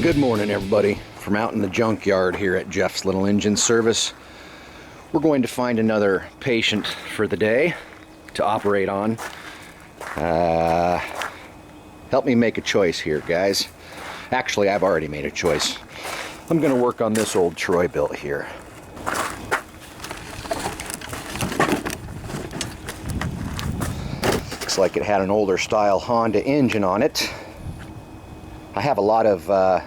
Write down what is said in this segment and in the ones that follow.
Good morning, everybody, from out in the junkyard here at Jeff's Little Engine Service. We're going to find another patient for the day to operate on. Help me make a choice here, guys. Actually, I've already made a choice. I'm going to work on this old Troy-Bilt here. Looks like it had an older style Honda engine on it. I have a lot of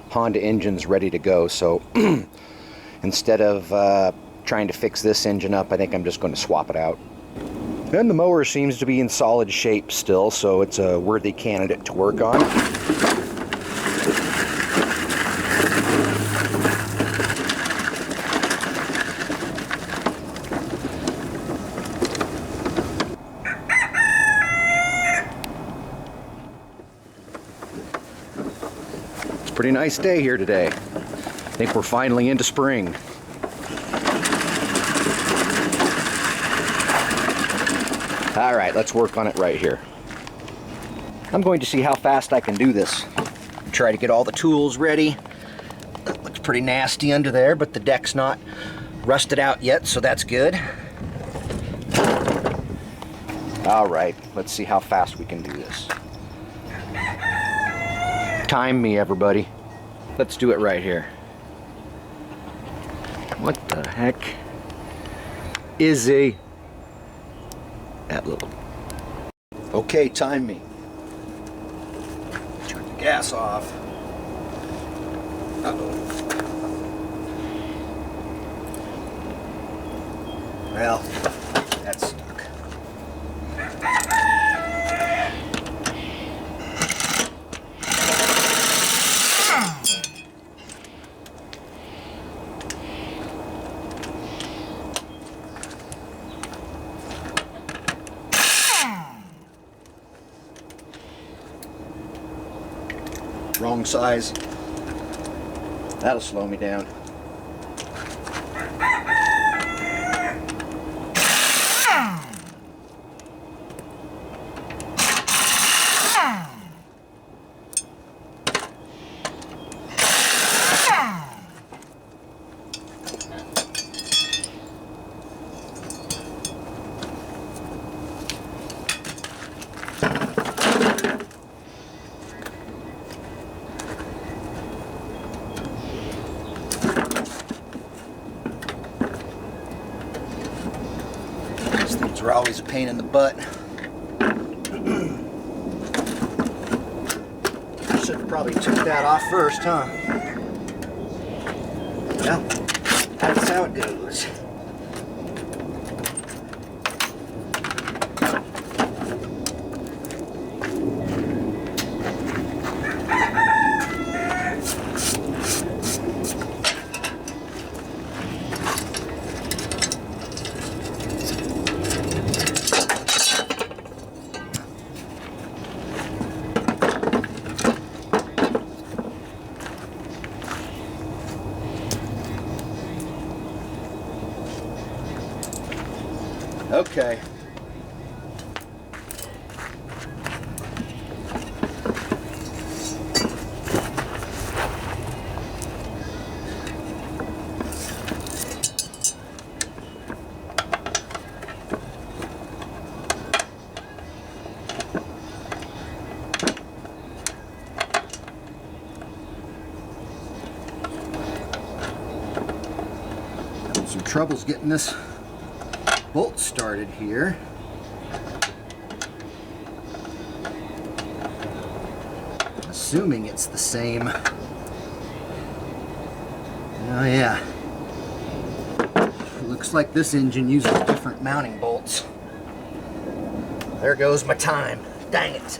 Honda engines ready to go, so instead of trying to fix this engine up, I think I'm just going to swap it out. And the mower seems to be in solid shape still, so it's a worthy candidate to work on. Pretty nice day here today. I think we're finally into spring. All right, let's work on it right here. I'm going to see how fast I can do this. Try to get all the tools ready. That looks pretty nasty under there, but the deck's not rusted out yet, so that's good. All right, let's see how fast we can do this. Time me, everybody. Let's do it right here. What the heck is that little... Okay, time me. Turn the gas off. Uh-oh. Well, that's stuck. Wrong size. That'll slow me down. These are always a pain in the butt. Should have probably took that off first, huh? Well, that's how it goes. Okay. Having some troubles getting this bolt started here. Assuming it's the same. Oh yeah. Looks like this engine uses different mounting bolts. There goes my time. Dang it.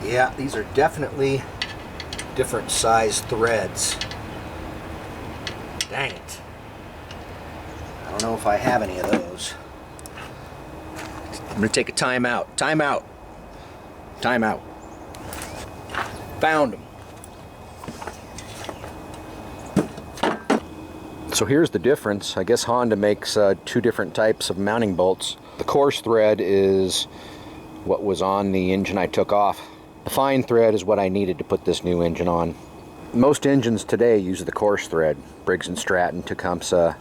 Yeah, these are definitely different size threads. Dang it. I don't know if I have any of those. I'm gonna take a time out. Time out. Time out. Found them. So here's the difference. I guess Honda makes two different types of mounting bolts. The coarse thread is what was on the engine I took off. The fine thread is what I needed to put this new engine on. Most engines today use the coarse thread. Briggs & Stratton, Tecumseh.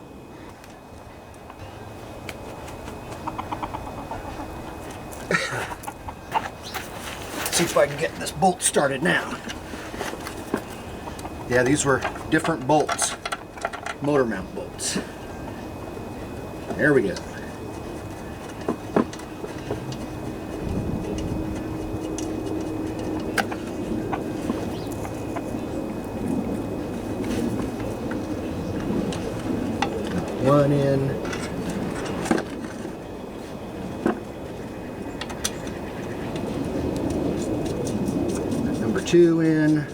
See if I can get this bolt started now. Yeah, these were different bolts. Motor mount bolts. There we go. One in. Number two in.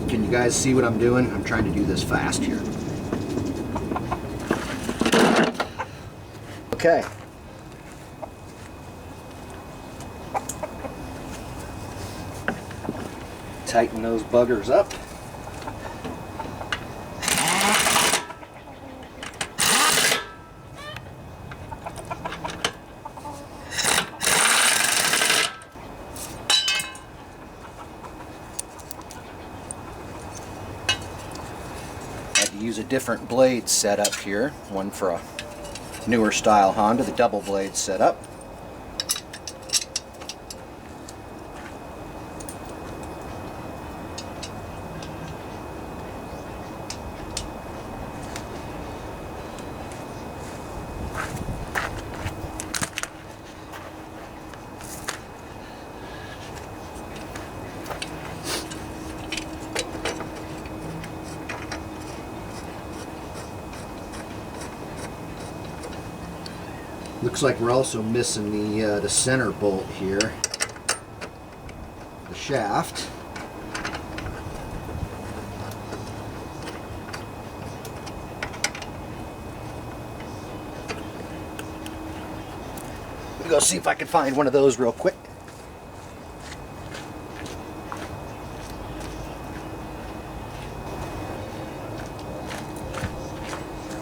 Can you guys see what I'm doing? I'm trying to do this fast here. Okay. Tighten those buggers up. Use a different blade setup here, one for a newer style Honda, the double blade setup. Looks like we're also missing the center bolt here, the shaft. Let me go see if I can find one of those real quick.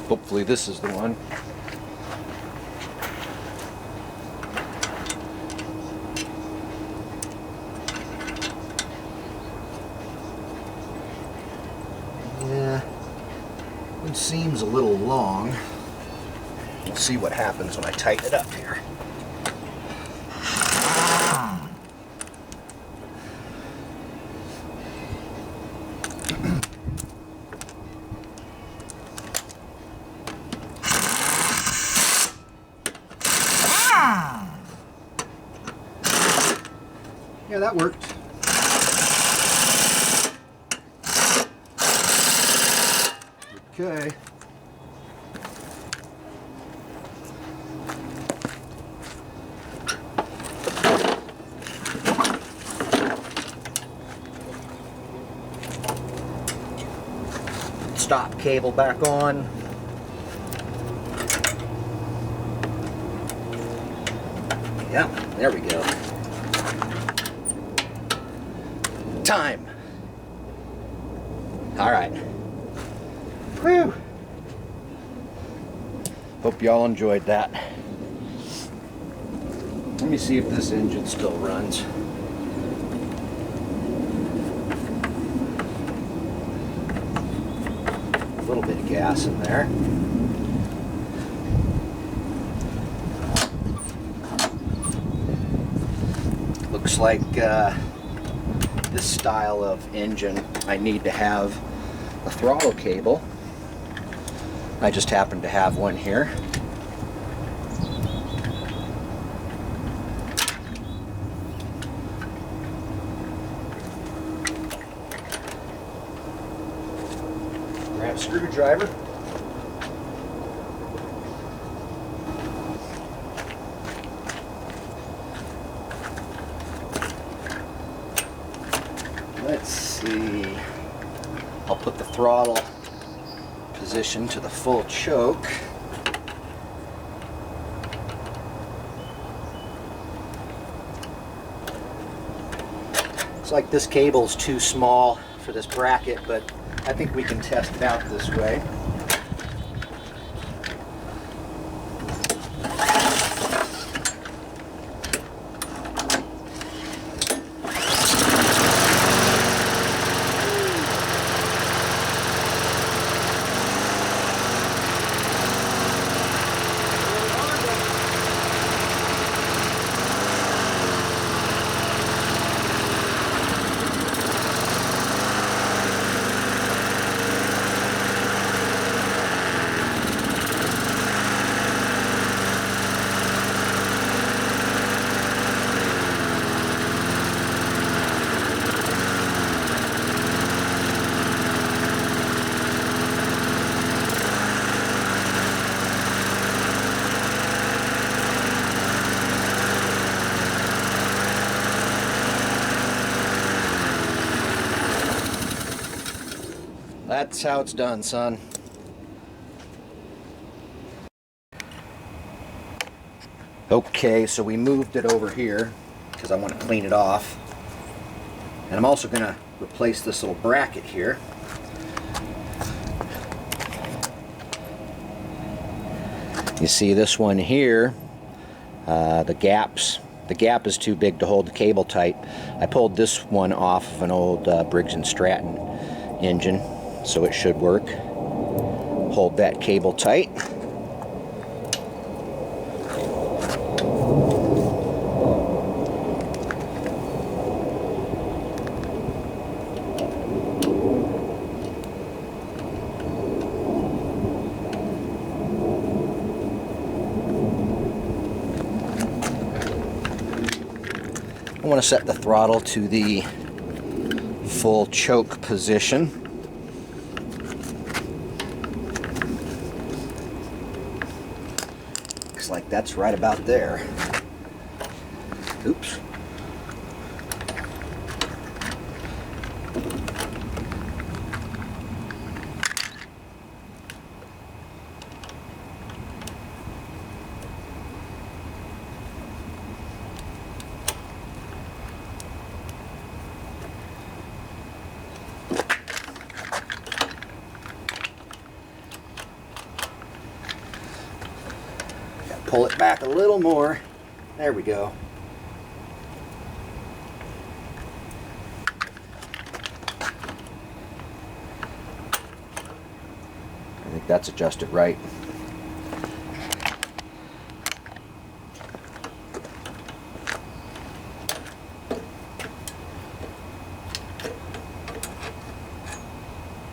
Hopefully this is the one. Seems a little long. We'll see what happens when I tighten it up here. Yeah, that worked. Okay. Stop cable back on. Yep, there we go. Time. All right. Whew. Hope y'all enjoyed that. Let me see if this engine still runs. A little bit of gas in there. Looks like this style of engine, I need to have a throttle cable. I just happen to have one here. Grab a screwdriver. Let's see. I'll put the throttle position to the full choke. Looks like this cable's too small for this bracket, but I think we can test it out this way. That's how it's done, son. Okay, so we moved it over here because I want to clean it off. And I'm also going to replace this little bracket here. You see this one here, the gap is too big to hold the cable tight. I pulled this one off of an old Briggs & Stratton engine, so it should work. Hold that cable tight. I want to set the throttle to the full choke position. Looks like that's right about there. Oops. Pull it back a little more. There we go. I think that's adjusted right.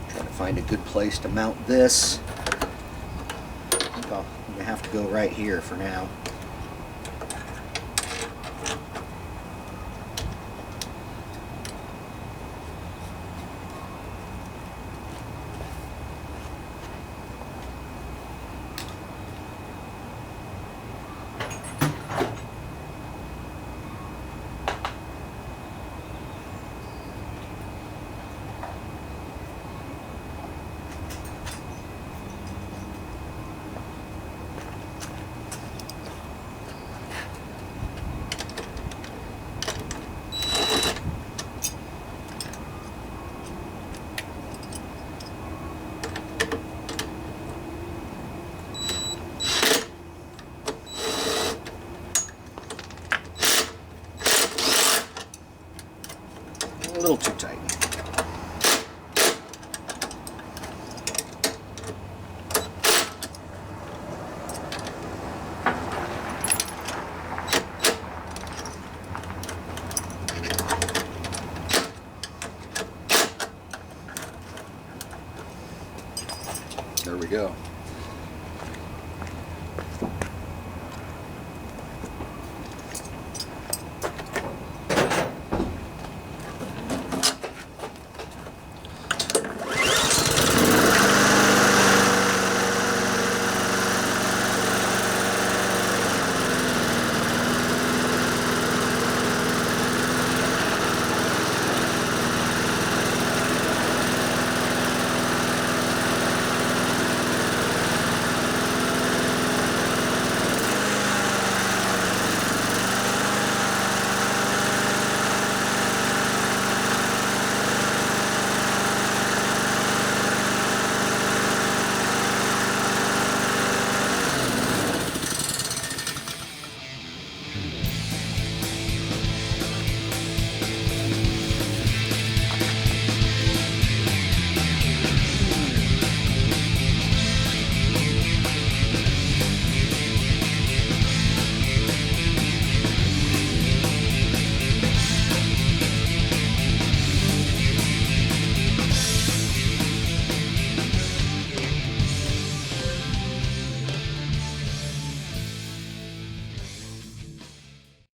Trying to find a good place to mount this. I'm going to have to go right here for now. A little too tight. There we go.